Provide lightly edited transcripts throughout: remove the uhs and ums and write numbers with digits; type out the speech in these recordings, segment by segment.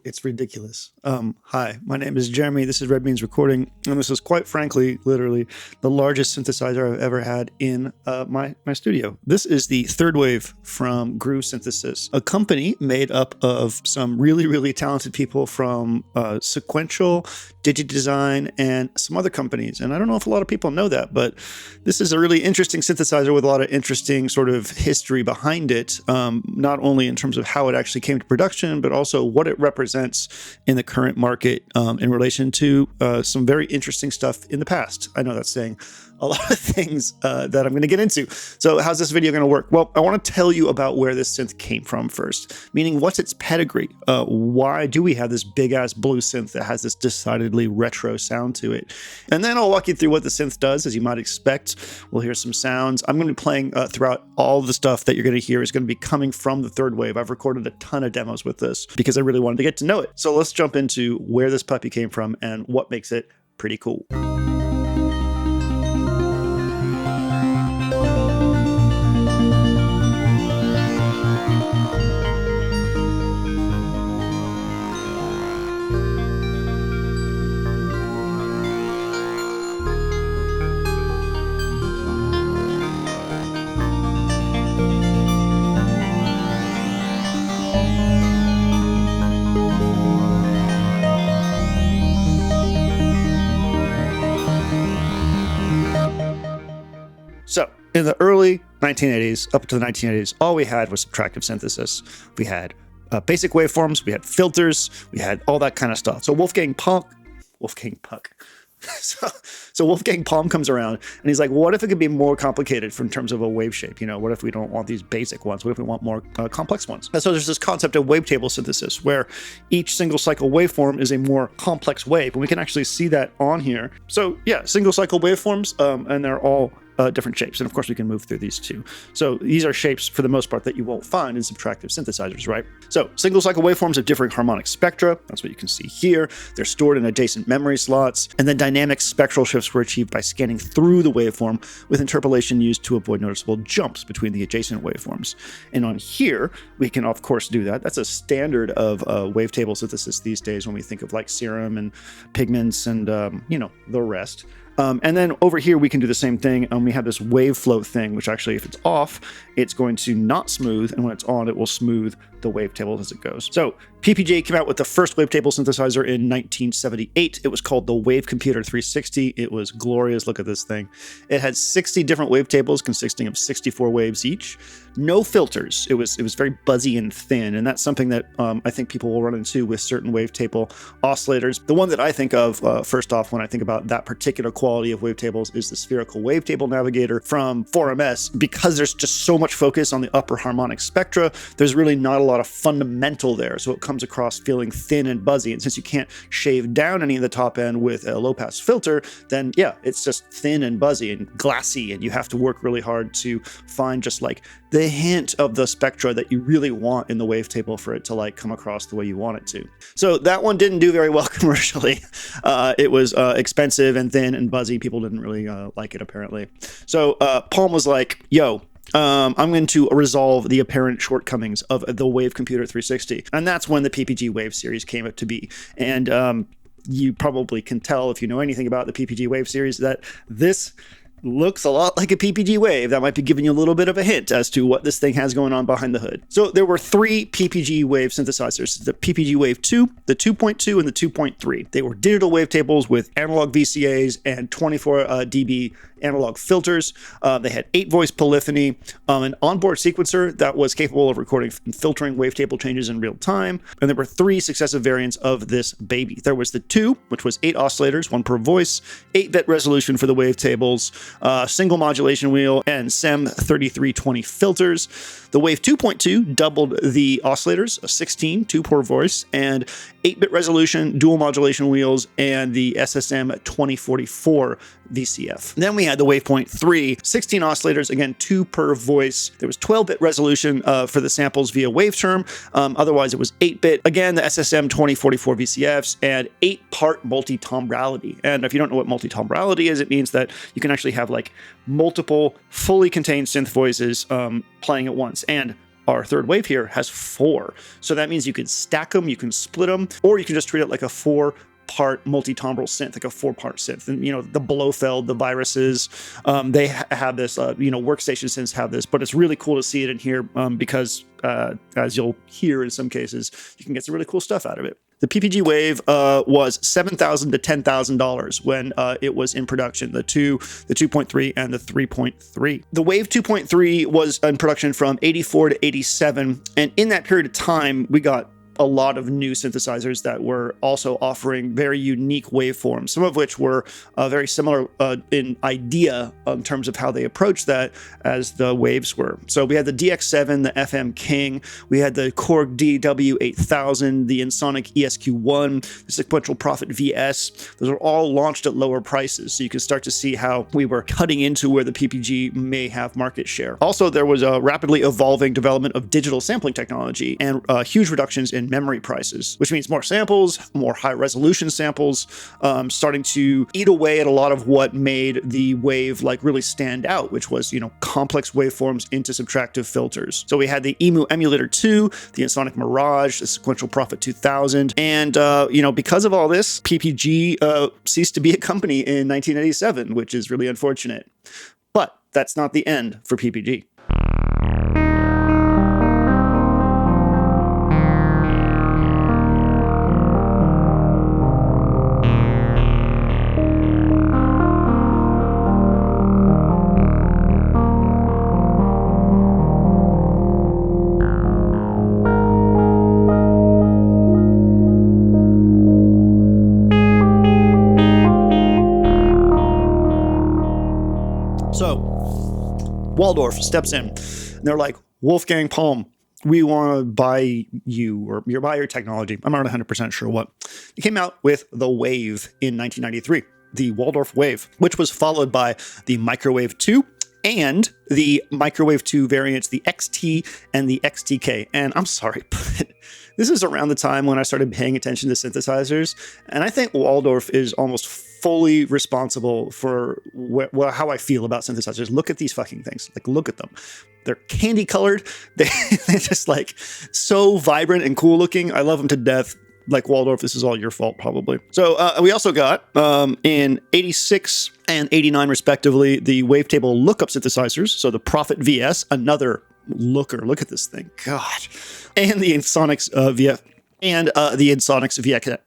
It's ridiculous. Hi, my name is Jeremy. This is Red Beans Recording, and this is quite frankly, literally the largest synthesizer I've ever had in my studio. This is the Third Wave from Groove Synthesis, a company made up of some really, really talented people from Sequential, DigiDesign, and some other companies. And I don't know if a lot of people know that, but this is a really interesting synthesizer with a lot of interesting sort of history behind it, not only in terms of how it actually came to production, but also what it represents in the current market in relation to some very interesting stuff in the past. I know that's saying a lot of things that I'm going to get into. So how's this video going to work? Well, I want to tell you about where this synth came from first, meaning what's its pedigree? Why do we have this big ass blue synth that has this decidedly retro sound to it? And then I'll walk you through what the synth does, as you might expect. We'll hear some sounds. I'm going to be playing throughout all the stuff that you're going to hear is going to be coming from the Third Wave. I've recorded a ton of demos with this because I really wanted to get to know it. So let's jump into where this puppy came from and what makes it pretty cool. So in the early 1980s, up to the 1980s, all we had was subtractive synthesis. We had basic waveforms, we had filters, we had all that kind of stuff. So Wolfgang Palm comes around and he's like, what if it could be more complicated in terms of a wave shape? You know, what if we don't want these basic ones? What if we want more complex ones? And so there's this concept of wavetable synthesis where each single cycle waveform is a more complex wave. And we can actually see that on here. So yeah, single cycle waveforms, and they're all different shapes. And of course we can move through these too. So these are shapes for the most part that you won't find in subtractive synthesizers, right? So single cycle waveforms have different harmonic spectra. That's what you can see here. They're stored in adjacent memory slots. And then dynamic spectral shifts were achieved by scanning through the waveform with interpolation used to avoid noticeable jumps between the adjacent waveforms. And on here, we can of course do that. That's a standard of wavetable synthesis these days when we think of like serum and pigments and, the rest. And then over here, we can do the same thing. We have this wave float thing, which actually, if it's off, it's going to not smooth. And when it's on, it will smooth the wavetable as it goes. So PPG came out with the first wavetable synthesizer in 1978. It was called the Wave Computer 360. It was glorious. Look at this thing. It had 60 different wavetables consisting of 64 waves each. No filters. It was very buzzy and thin. And that's something that I think people will run into with certain wavetable oscillators. The one that I think of first off when I think about that particular quality of wavetables is the spherical wavetable navigator from 4MS. Because there's just so much focus on the upper harmonic spectra, there's really not a lot of fundamental there. So it comes across feeling thin and buzzy. And since you can't shave down any of the top end with a low pass filter, then yeah, it's just thin and buzzy and glassy. And you have to work really hard to find just like the hint of the spectra that you really want in the wavetable for it to like come across the way you want it to. So that one didn't do very well commercially. It was expensive and thin and buzzy. People didn't really like it apparently. So Palm was like, yo, I'm going to resolve the apparent shortcomings of the Wave Computer 360. And that's when the PPG Wave series came up to be. And you probably can tell if you know anything about the PPG Wave series that this looks a lot like a PPG Wave. That might be giving you a little bit of a hint as to what this thing has going on behind the hood. So there were three PPG Wave synthesizers, the PPG Wave 2, the 2.2, and the 2.3. They were digital wavetables with analog VCAs and 24 dB analog filters. They had 8-voice polyphony, an onboard sequencer that was capable of recording and filtering wavetable changes in real time. And there were 3 successive variants of this baby. There was the 2, which was 8 oscillators, 1 per voice, 8-bit resolution for the wavetables, single modulation wheel, and SEM 3320 filters. The Wave 2.2 doubled the oscillators, 16, 2 per voice, and 8-bit resolution, dual modulation wheels, and the SSM 2044 VCF. Then we had the Wavepoint 3, 16 oscillators, again, 2 per voice. There was 12-bit resolution for the samples via waveterm. Otherwise, it was 8-bit. Again, the SSM 2044 VCFs and 8-part multi-timbrality. And if you don't know what multi-timbrality is, it means that you can actually have like multiple fully contained synth voices playing at once. And our third wave here has 4. So that means you can stack them, you can split them, or you can just treat it like a 4-part multi-timbral synth, like a 4-part synth. And, the Blofeld, the Viruses, they have this, workstation synths have this, but it's really cool to see it in here because as you'll hear in some cases, you can get some really cool stuff out of it. The PPG Wave was $7,000 to $10,000 when it was in production, the 2.3 and the 3.3. The Wave 2.3 was in production from 84 to 87, and in that period of time, we got a lot of new synthesizers that were also offering very unique waveforms, some of which were very similar in idea in terms of how they approached that as the waves were. So we had the DX7, the FM King, we had the Korg DW8000, the Ensoniq ESQ1, the Sequential Prophet VS. Those are all launched at lower prices, so you can start to see how we were cutting into where the PPG may have market share. Also, there was a rapidly evolving development of digital sampling technology and huge reductions in memory prices, which means more samples, more high resolution samples, starting to eat away at a lot of what made the wave really stand out, which was, complex waveforms into subtractive filters. So we had the EMU Emulator 2, the Ensoniq Mirage, the Sequential Prophet 2000, and, because of all this, PPG ceased to be a company in 1987, which is really unfortunate. But that's not the end for PPG. So Waldorf steps in and they're like, Wolfgang Palm, we want to buy you or buy your technology. I'm not 100% sure what. They came out with the Wave in 1993, the Waldorf Wave, which was followed by the Microwave 2 and the Microwave 2 variants, the XT and the XTK. And I'm sorry, but this is around the time when I started paying attention to synthesizers. And I think Waldorf is almost fully responsible for how I feel about synthesizers. Look at these fucking things. Look at them. They're candy colored. They're just so vibrant and cool looking. I love them to death. Waldorf, this is all your fault, probably. So we also got, in 86 and 89, respectively, the wavetable lookup synthesizers. So the Prophet VS, another looker. Look at this thing. God. And the Ensoniq VX. And the Ensoniq VX.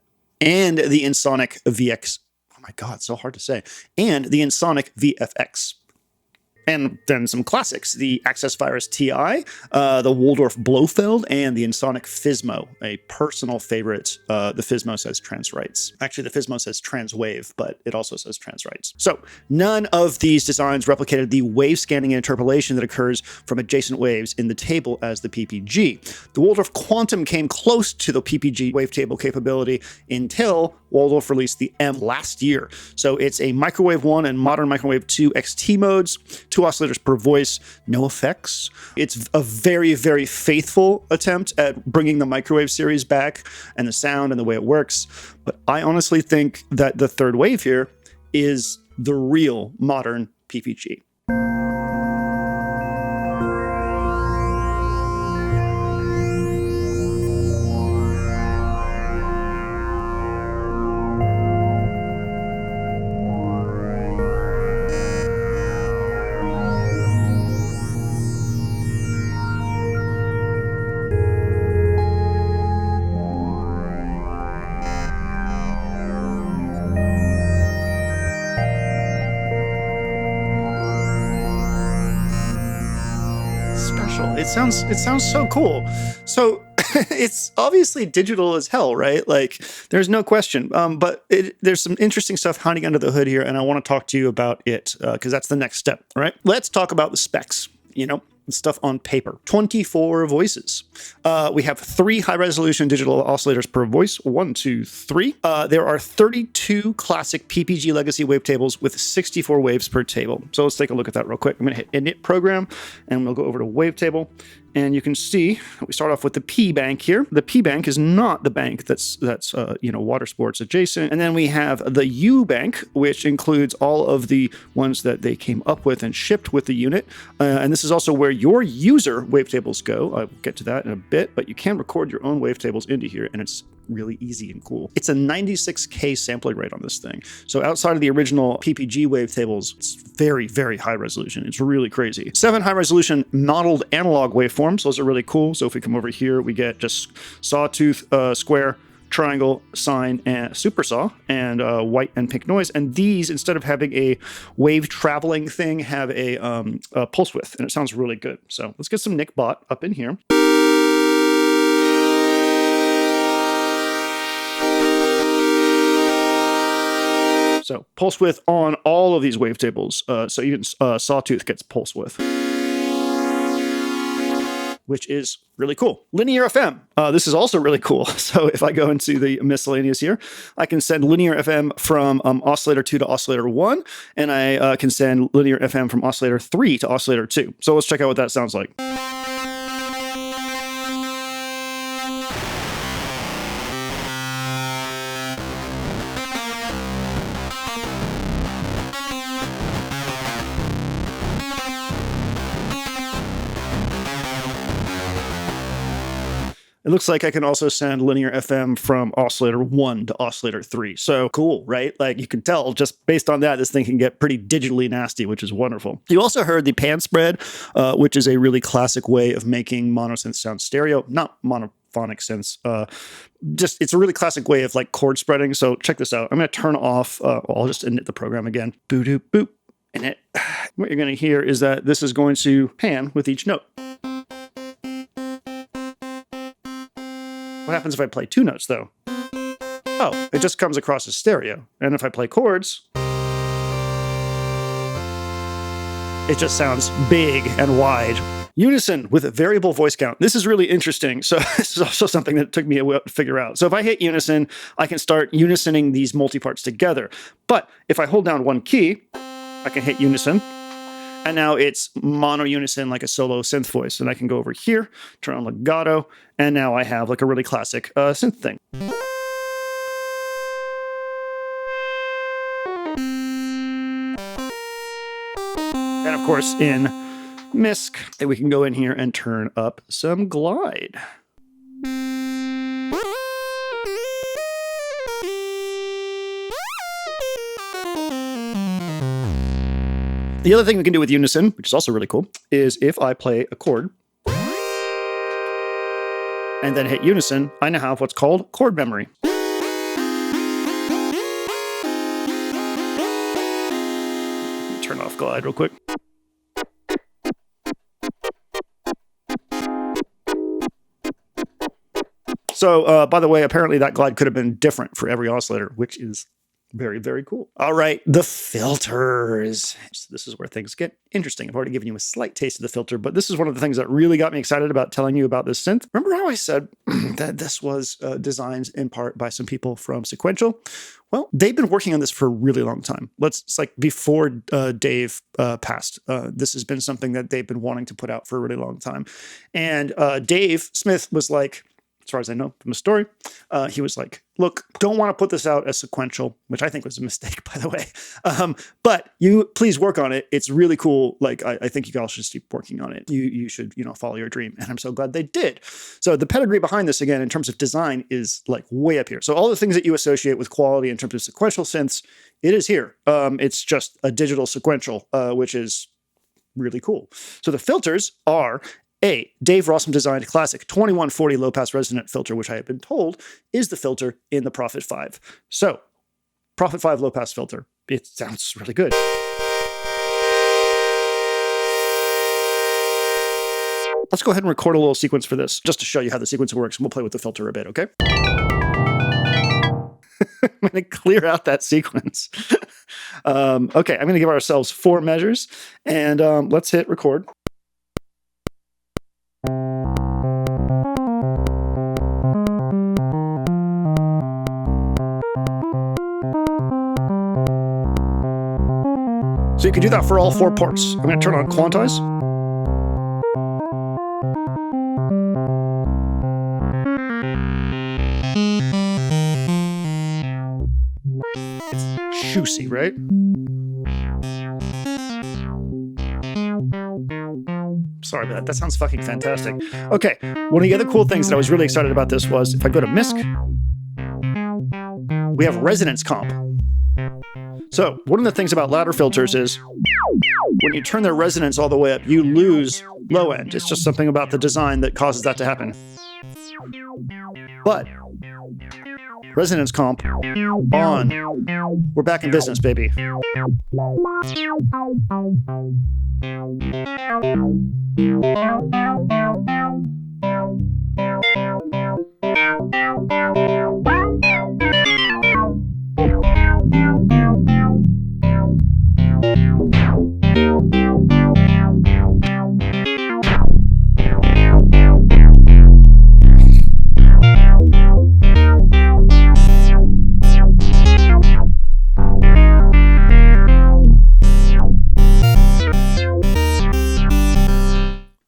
And the Ensoniq VX. Oh my God, so hard to say. And the Ensoniq VFX. And then some classics, the Access Virus TI, the Waldorf Blofeld, and the Ensoniq Fismo, a personal favorite. The Fismo says trans rights. Actually, the Fismo says trans wave, but it also says trans rights. So none of these designs replicated the wave scanning and interpolation that occurs from adjacent waves in the table as the PPG. The Waldorf Quantum came close to the PPG wavetable capability until Waldorf released the M last year. So it's a Microwave 1 and modern Microwave 2 XT modes, 2 oscillators per voice, no effects. It's a very, very faithful attempt at bringing the Microwave series back and the sound and the way it works. But I honestly think that the third wave here is the real modern PPG. It sounds so cool. So it's obviously digital as hell, right? There's no question. But there's some interesting stuff hiding under the hood here, and I want to talk to you about it because that's the next step, right? Let's talk about the specs, stuff on paper. 24 voices. We have 3 high-resolution digital oscillators per voice. 1, 2, 3. There are 32 classic PPG legacy wavetables with 64 waves per table. So let's take a look at that real quick. I'm going to hit Init Program, and we'll go over to Wavetable. and you can see we start off with the P bank here. The P bank is not the bank that's water sports adjacent. And then we have the U bank, which includes all of the ones that they came up with and shipped with the unit. And this is also where your user wavetables go. I'll get to that in a bit, but you can record your own wavetables into here, and it's really easy and cool. It's a 96K sampling rate on this thing. So outside of the original PPG wavetables, it's very, very high resolution. It's really crazy. 7 high resolution modeled analog waveforms. Those are really cool. So if we come over here, we get just sawtooth, square, triangle, sine, and supersaw, and white and pink noise. And these, instead of having a wave traveling thing, have a pulse width, and it sounds really good. So let's get some Nick Bot up in here. So pulse width on all of these wavetables. So even Sawtooth gets pulse width, which is really cool. Linear FM. This is also really cool. So if I go into the miscellaneous here, I can send linear FM from oscillator 2 to oscillator 1, and I can send linear FM from oscillator 3 to oscillator 2. So let's check out what that sounds like. It looks like I can also send linear FM from oscillator 1 to oscillator 3. So cool, right? Like you can tell just based on that, this thing can get pretty digitally nasty, which is wonderful. You also heard the pan spread, which is a really classic way of making monosynth sound stereo, not monophonic synths. Just it's a really classic way of like chord spreading. So check this out. I'm going to turn off, I'll just init the program again. Boop, doop, boop. Init. What you're going to hear is that this is going to pan with each note. What happens if I play 2 notes, though? Oh, it just comes across as stereo. And if I play chords, it just sounds big and wide. Unison with a variable voice count. This is really interesting. So this is also something that took me a while to figure out. So if I hit unison, I can start unisoning these multiparts together. But if I hold down one key, I can hit unison. And now it's mono unison, like a solo synth voice. And I can go over here, turn on legato, and now I have like a really classic synth thing. And of course, in MISC, we can go in here and turn up some glide. The other thing we can do with unison, which is also really cool, is if I play a chord and then hit unison, I now have what's called chord memory. Turn off glide real quick. So, by the way, apparently that glide could have been different for every oscillator, which is very, very cool. All right, the filters. This is where things get interesting. I've already given you a slight taste of the filter, but this is one of the things that really got me excited about telling you about this synth. Remember how I said that this was designed in part by some people from Sequential? Well, they've been working on this for a really long time. It's like before Dave passed. This has been something that they've been wanting to put out for a really long time. And Dave Smith was like, as far as I know from the story, he was like, look, don't want to put this out as sequential, which I think was a mistake, by the way. But you please work on it. It's really cool. Like, I think you all should keep working on it. You should, follow your dream. And I'm so glad they did. So the pedigree behind this, again, in terms of design is like way up here. So all the things that you associate with quality in terms of sequential synths, it is here. It's just a digital sequential, which is really cool. So the filters are a Dave Rossum designed classic 2140 low pass resonant filter, which I have been told is the filter in the Prophet 5. So, Prophet 5 low pass filter. It sounds really good. Let's go ahead and record a little sequence for this, just to show you how the sequence works. We'll play with the filter a bit, okay? I'm going to clear out that sequence. Okay, I'm going to give ourselves 4 measures, and let's hit record. So you can do that for all 4 parts. I'm going to turn on quantize. juicy, right? Sorry, but that sounds fucking fantastic. Okay, one of the other cool things that I was really excited about this was, if I go to MISC, we have resonance comp. So one of the things about ladder filters is when you turn their resonance all the way up, you lose low end. It's just something about the design that causes that to happen. But resonance comp on. We're back in business, baby.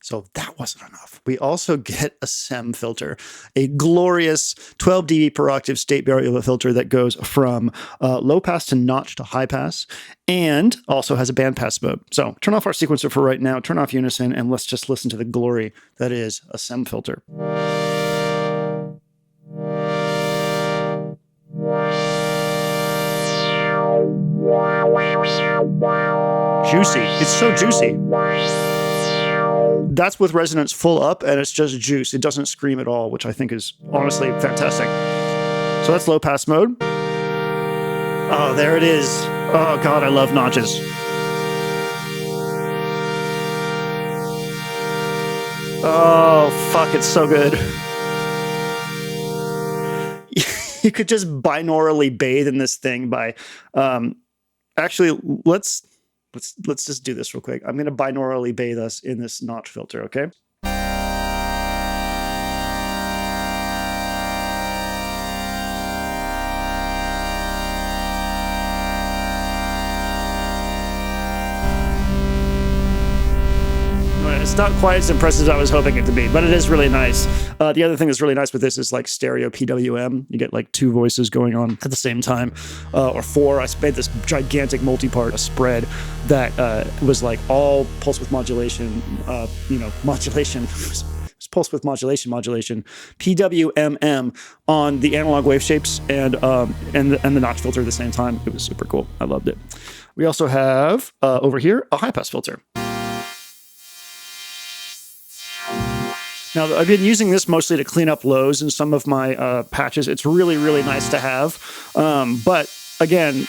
So that wasn't enough. We also get a SEM filter, a glorious 12 dB per octave state variable filter that goes from low pass to notch to high pass, and also has a bandpass mode. So turn off our sequencer for right now, turn off unison, and let's just listen to the glory that is a SEM filter. Juicy. It's so juicy. That's with resonance full up, and it's just juice. It doesn't scream at all, which I think is honestly fantastic. So that's low pass mode. Oh, there it is. Oh God, I love notches. Oh, fuck, it's so good. You could just binaurally bathe in this thing by, actually, let's just do this real quick. I'm going to binaurally bathe us in this notch filter, okay? It's not quite as impressive as I was hoping it to be, but it is really nice. The other thing that's really nice with this is like stereo PWM. You get like 2 voices going on at the same time, or 4. I made this gigantic multipart, a spread that was like all pulse width modulation, modulation. It's pulse width modulation, PWMM on the analog wave shapes and the notch filter at the same time. It was super cool. I loved it. We also have over here a high pass filter. Now, I've been using this mostly to clean up lows in some of my patches. It's really, really nice to have. But again,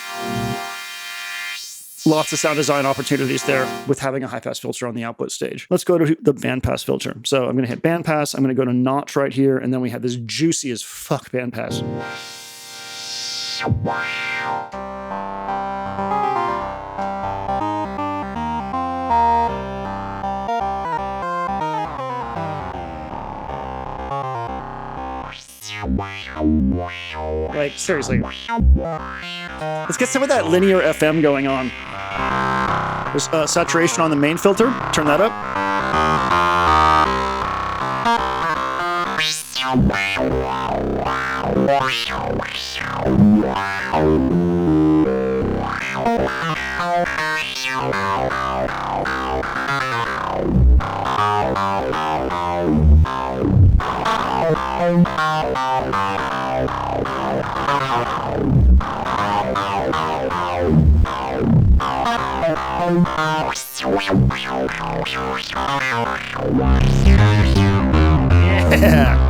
lots of sound design opportunities there with having a high-pass filter on the output stage. Let's go to the bandpass filter. So I'm going to hit bandpass. I'm going to go to notch right here. And then we have this juicy as fuck bandpass. Like, seriously. Let's get some of that linear FM going on. There's saturation on the main filter. Turn that up. Yeah.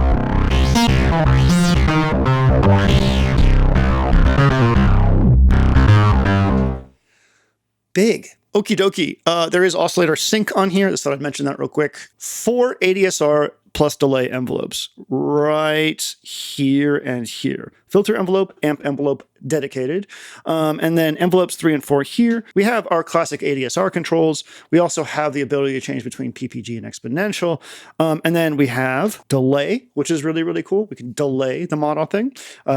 Big. Okie dokie. There is oscillator sync on here. I just thought I'd mention that real quick. 4 ADSR plus delay envelopes right here and here. Filter envelope, amp envelope, dedicated. And then envelopes 3 and 4 here. We have our classic ADSR controls. We also have the ability to change between PPG and exponential. And then we have delay, which is really, really cool. We can delay the mono thing.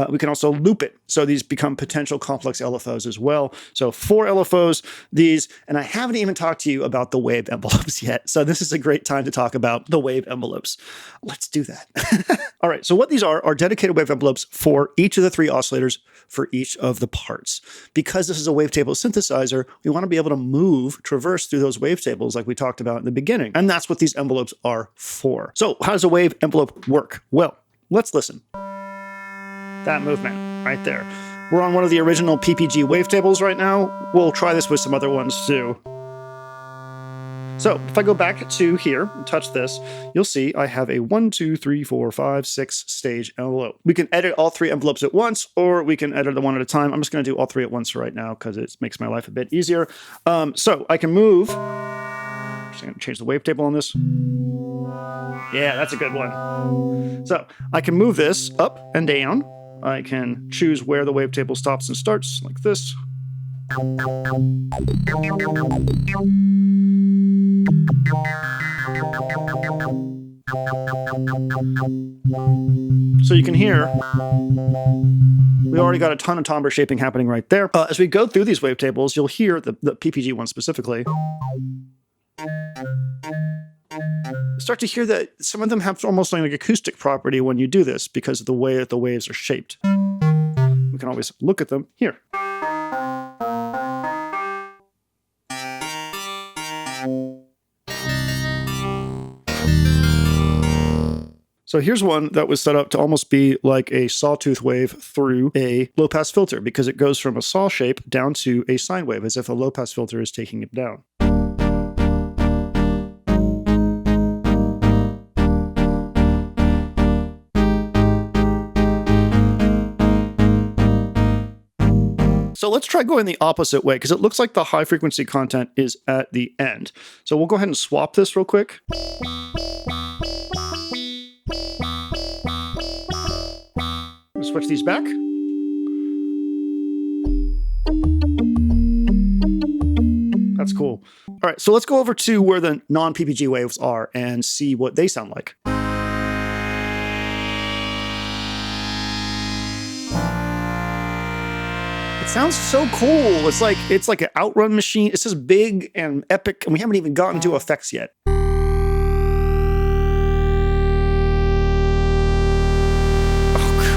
We can also loop it. So these become potential complex LFOs as well. So 4 LFOs, these, and I haven't even talked to you about the wave envelopes yet. So this is a great time to talk about the wave envelopes. Let's do that. All right, so what these are dedicated wave envelopes for each of the 3 oscillators for each of the parts. Because this is a wavetable synthesizer, we want to be able to traverse through those wavetables like we talked about in the beginning. And that's what these envelopes are for. So how does a wave envelope work? Well, let's listen. That movement right there. We're on one of the original PPG wavetables right now. We'll try this with some other ones too. So if I go back to here and touch this, you'll see I have a 1, 2, 3, 4, 5, 6 stage envelope. We can edit all 3 envelopes at once, or we can edit them one at a time. I'm just going to do all 3 at once right now because it makes my life a bit easier. So I can move. I'm just going to change the wavetable on this. Yeah, that's a good one. So I can move this up and down. I can choose where the wavetable stops and starts, like this. So you can hear we already got a ton of timbre shaping happening right there. As we go through these wavetables, you'll hear the PPG one specifically. Start to hear that some of them have almost like an acoustic property when you do this because of the way that the waves are shaped. We can always look at them here. So here's one that was set up to almost be like a sawtooth wave through a low-pass filter because it goes from a saw shape down to a sine wave, as if a low-pass filter is taking it down. So let's try going the opposite way because it looks like the high frequency content is at the end. So we'll go ahead and swap this real quick. Switch these back. That's cool. All right, so let's go over to where the non-PPG waves are and see what they sound like. It sounds so cool. It's like an outrun machine. It's just big and epic, and we haven't even gotten to effects yet.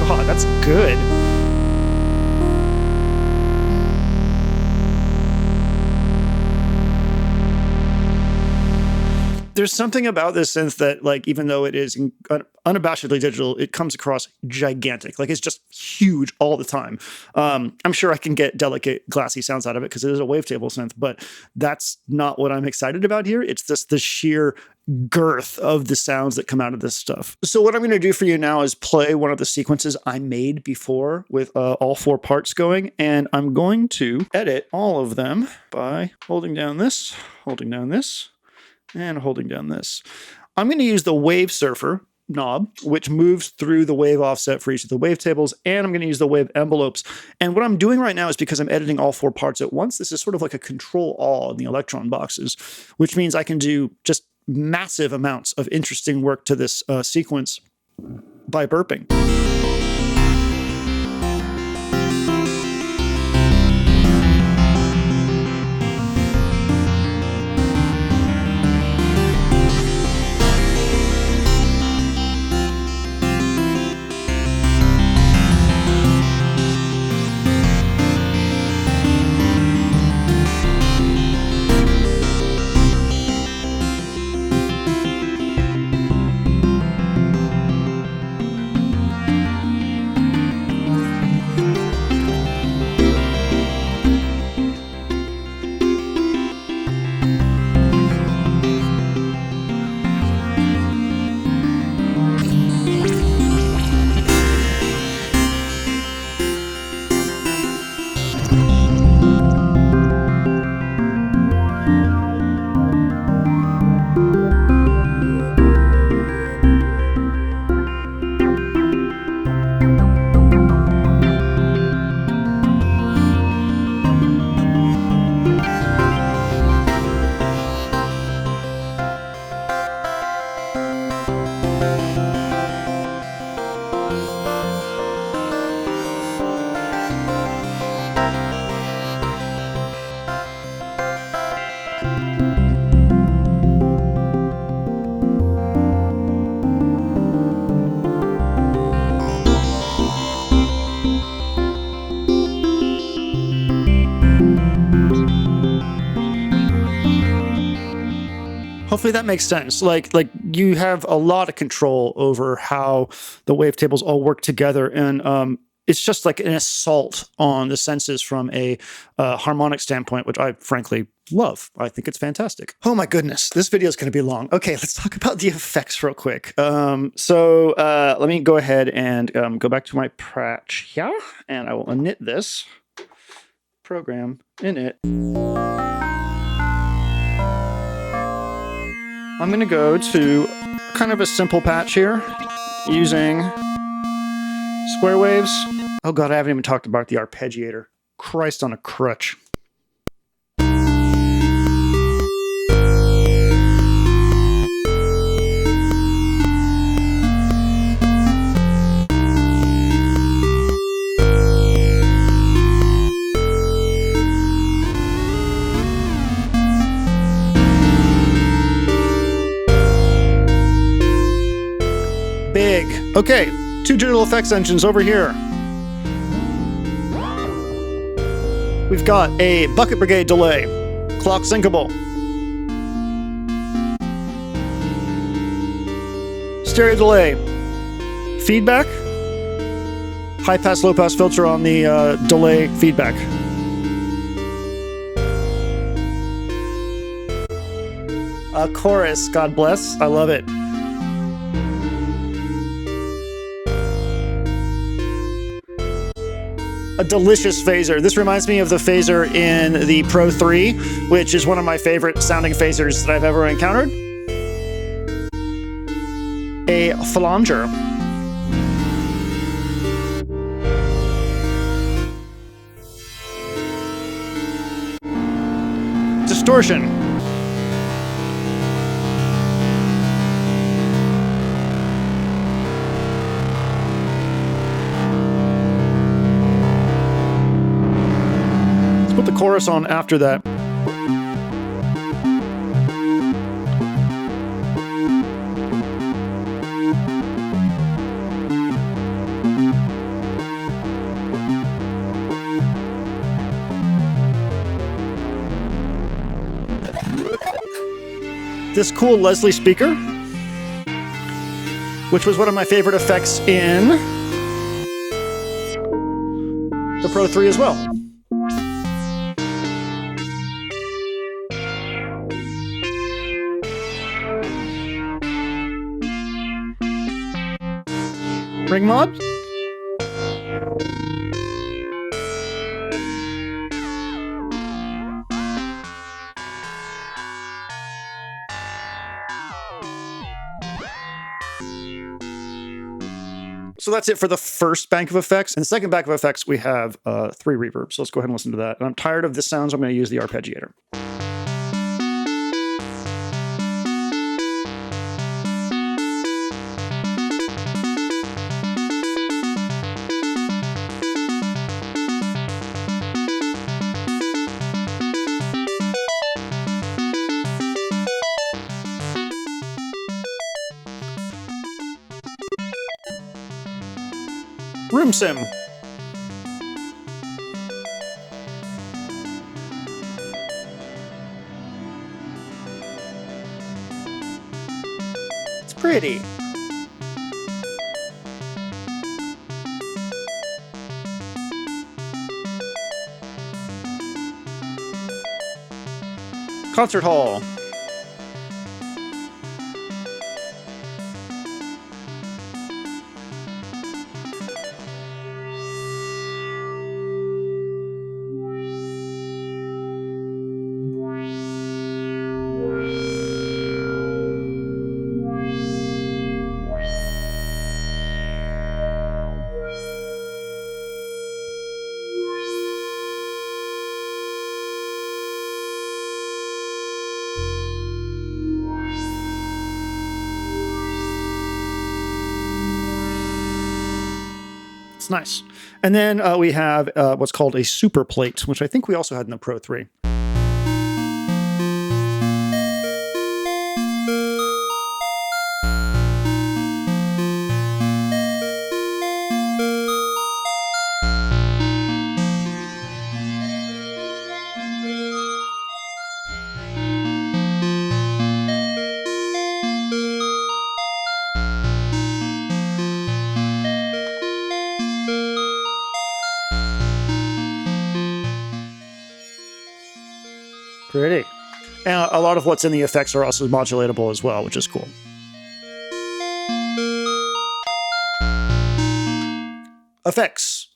God, that's good. There's something about this synth that, like, even though it is unabashedly digital, it comes across gigantic. Like, it's just huge all the time. I'm sure I can get delicate, glassy sounds out of it because it is a wavetable synth, but that's not what I'm excited about here. It's just the sheer girth of the sounds that come out of this stuff. So what I'm going to do for you now is play one of the sequences I made before with all 4 parts going, and I'm going to edit all of them by holding down this, and holding down this. I'm going to use the wave surfer knob, which moves through the wave offset for each of the wavetables, and I'm going to use the wave envelopes. And what I'm doing right now is because I'm editing all 4 parts at once, this is sort of like a control-all in the electron boxes, which means I can do just massive amounts of interesting work to this sequence by burping. Hopefully that makes sense. Like you have a lot of control over how the wavetables all work together, and it's just like an assault on the senses from a harmonic standpoint, which I frankly love. I think it's fantastic. Oh my goodness, this video is going to be long. Okay, let's talk about the effects real quick. So let me go ahead and go back to my patch here, and I will init this program init. I'm going to go to kind of a simple patch here using square waves. Oh god, I haven't even talked about the arpeggiator. Christ on a crutch. Big. Okay, 2 digital effects engines over here. We've got a bucket brigade delay, clock syncable, stereo delay, feedback, high pass, low pass filter on the delay feedback. A chorus, God bless, I love it. A delicious phaser. This reminds me of the phaser in the Pro 3, which is one of my favorite sounding phasers that I've ever encountered. A flanger. Distortion. Put the chorus on after that. This cool Leslie speaker, which was one of my favorite effects in the Pro 3 as well. Ring mod. So that's it for the first bank of effects. In the second bank of effects, we have 3 reverbs. So let's go ahead and listen to that. And I'm tired of the sounds. I'm going to use the arpeggiator. Room sim. It's pretty. Concert hall. It's nice. And then we have what's called a super plate, which I think we also had in the Pro 3. Pretty. And a lot of what's in the effects are also modulatable as well, which is cool. Effects.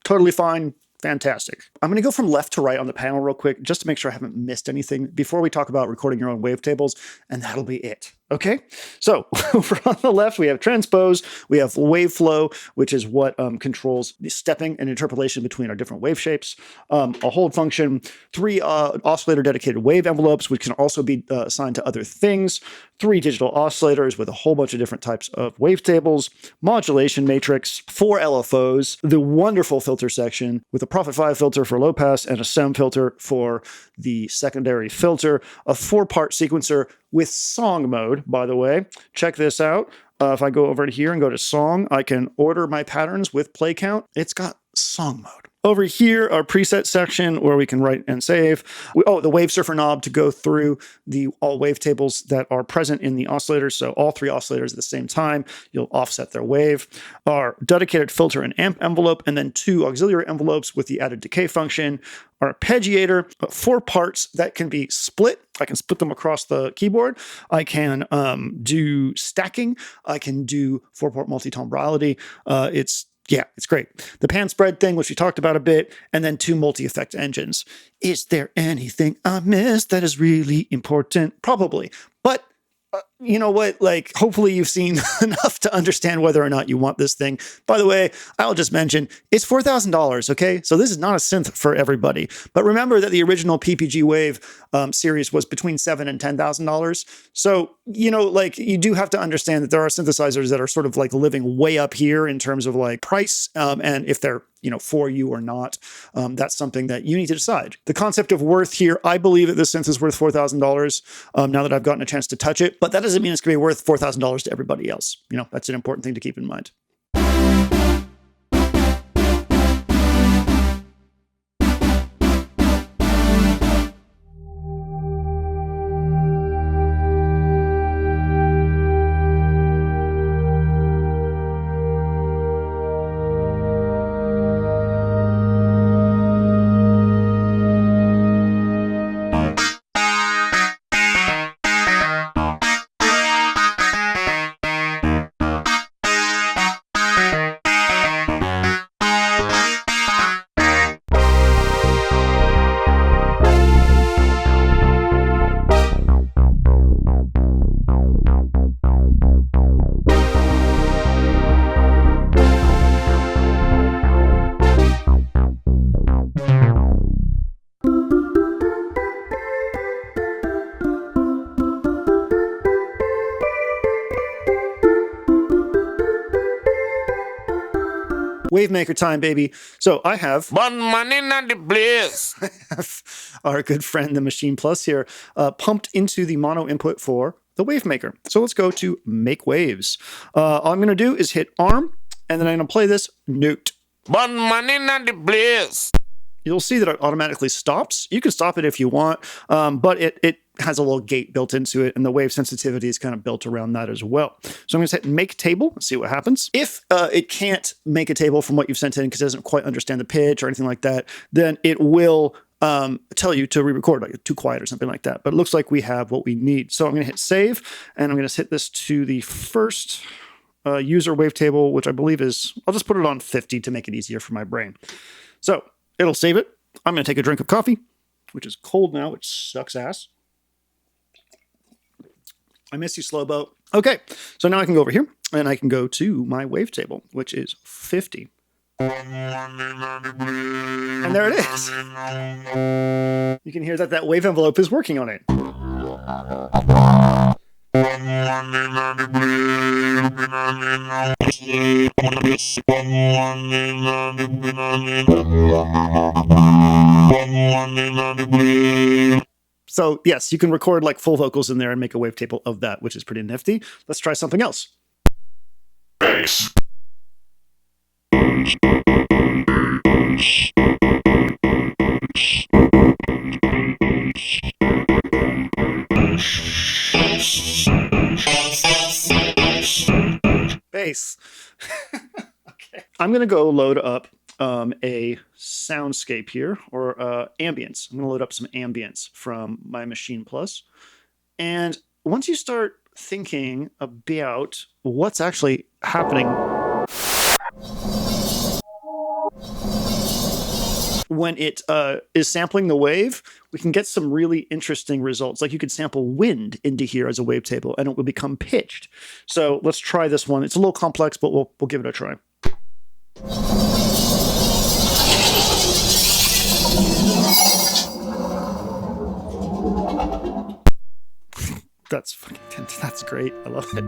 Totally fine. Fantastic. I'm going to go from left to right on the panel real quick, just to make sure I haven't missed anything before we talk about recording your own wavetables, and that'll be it. Okay, so over on the left, we have transpose, we have wave flow, which is what controls the stepping and interpolation between our different wave shapes, a hold function, 3 oscillator dedicated wave envelopes, which can also be assigned to other things, 3 digital oscillators with a whole bunch of different types of wavetables, modulation matrix, 4 LFOs, the wonderful filter section with a Prophet 5 filter for low pass and a SEM filter for the secondary filter, a 4-part sequencer with song mode, by the way. Check this out. If I go over to here and go to song, I can order my patterns with play count. It's got song mode. Over here, our preset section where we can write and save. The wave surfer knob to go through all wavetables that are present in the oscillators. So all 3 oscillators at the same time, you'll offset their wave. Our dedicated filter and amp envelope, and then 2 auxiliary envelopes with the added decay function. Our arpeggiator, 4 parts that can be split. I can split them across the keyboard. I can do stacking. I can do 4-part multi-timbrality. It's great. The pan spread thing, which we talked about a bit, and then 2 multi-effect engines. Is there anything I missed that is really important? Probably. But you know what? Like, hopefully you've seen enough to understand whether or not you want this thing. By the way, I'll just mention it's $4,000. Okay, so this is not a synth for everybody. But remember that the original PPG Wave series was between $7,000 and $10,000. So you do have to understand that there are synthesizers that are sort of like living way up here in terms of like price, and if they're for you or not, that's something that you need to decide. The concept of worth here, I believe that this synth is worth $4,000 now that I've gotten a chance to touch it, but that doesn't mean it's going to be worth $4,000 to everybody else. That's an important thing to keep in mind. Wavemaker time, baby. So I have our good friend, the Machine Plus here, pumped into the mono input for the Wavemaker. So let's go to Make Waves. All I'm going to do is hit ARM, and then I'm going to play this note. You'll see that it automatically stops. You can stop it if you want, but it has a little gate built into it, and the wave sensitivity is kind of built around that as well. So I'm going to hit Make Table and see what happens. If it can't make a table from what you've sent in because it doesn't quite understand the pitch or anything like that, then it will tell you to re-record, like too quiet or something like that. But it looks like we have what we need. So I'm going to hit Save, and I'm going to hit this to the first user wavetable, which I believe is, I'll just put it on 50 to make it easier for my brain. So it'll save it. I'm going to take a drink of coffee, which is cold now, which sucks ass. I miss you, Slow Boat. Okay, so now I can go over here, and I can go to my wavetable, which is 50. And there it is. You can hear that wave envelope is working on it. So yes, you can record like full vocals in there and make a wavetable of that, which is pretty nifty. Let's try something else. Bass. Okay. I'm going to go load up a soundscape here, or ambience. I'm going to load up some ambience from my Machine Plus. And once you start thinking about what's actually happening when it is sampling the wave, we can get some really interesting results. Like you could sample wind into here as a wavetable and it will become pitched. So let's try this one. It's a little complex, but we'll give it a try. That's great. I love it.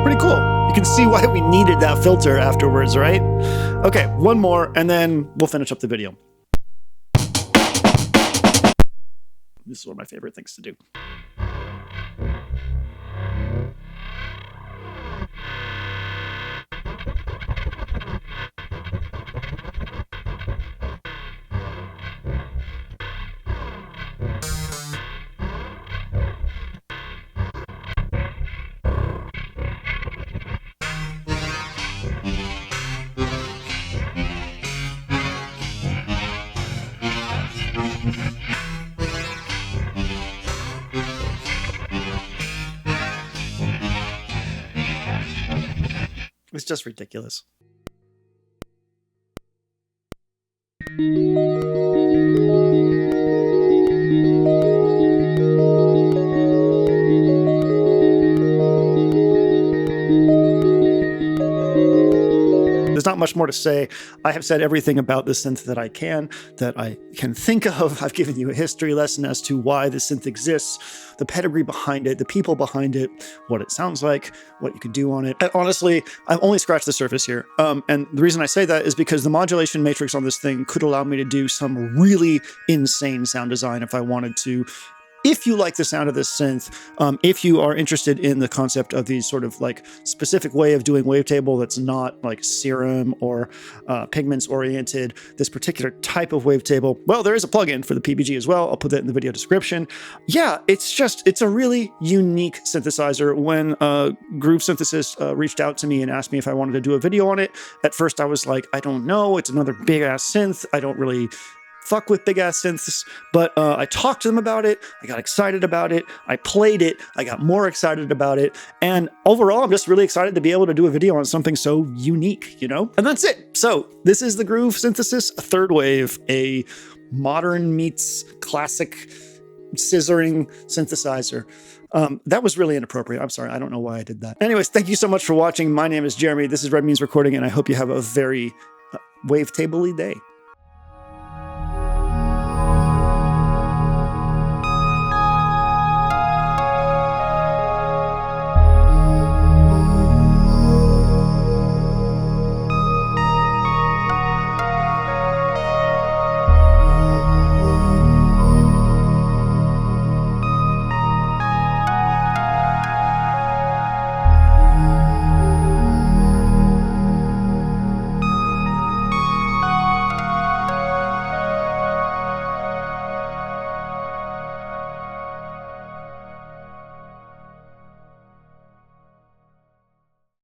Pretty cool. You can see why we needed that filter afterwards, right? Okay, one more, and then we'll finish up the video. This is one of my favorite things to do. It's just ridiculous. There's not much more to say. I have said everything about the synth that I can think of. I've given you a history lesson as to why the synth exists, the pedigree behind it, the people behind it, what it sounds like, what you can do on it. And honestly, I've only scratched the surface here. And the reason I say that is because the modulation matrix on this thing could allow me to do some really insane sound design if I wanted to. If you like the sound of this synth, if you are interested in the concept of these sort of like specific way of doing wavetable that's not like serum or pigments oriented, this particular type of wavetable, well, there is a plugin for the PPG as well. I'll put that in the video description. Yeah, it's a really unique synthesizer. When Groove Synthesis reached out to me and asked me if I wanted to do a video on it, at first I was like, I don't know, it's another big ass synth. I don't really fuck with big ass synths, but I talked to them about it. I got excited about it. I played it. I got more excited about it. And overall, I'm just really excited to be able to do a video on something so unique, you know? And that's it. So this is the Groove Synthesis Third Wave, a modern meets classic scissoring synthesizer. That was really inappropriate. I'm sorry. I don't know why I did that. Anyways, thank you so much for watching. My name is Jeremy. This is Red Means Recording, and I hope you have a very wavetable-y day.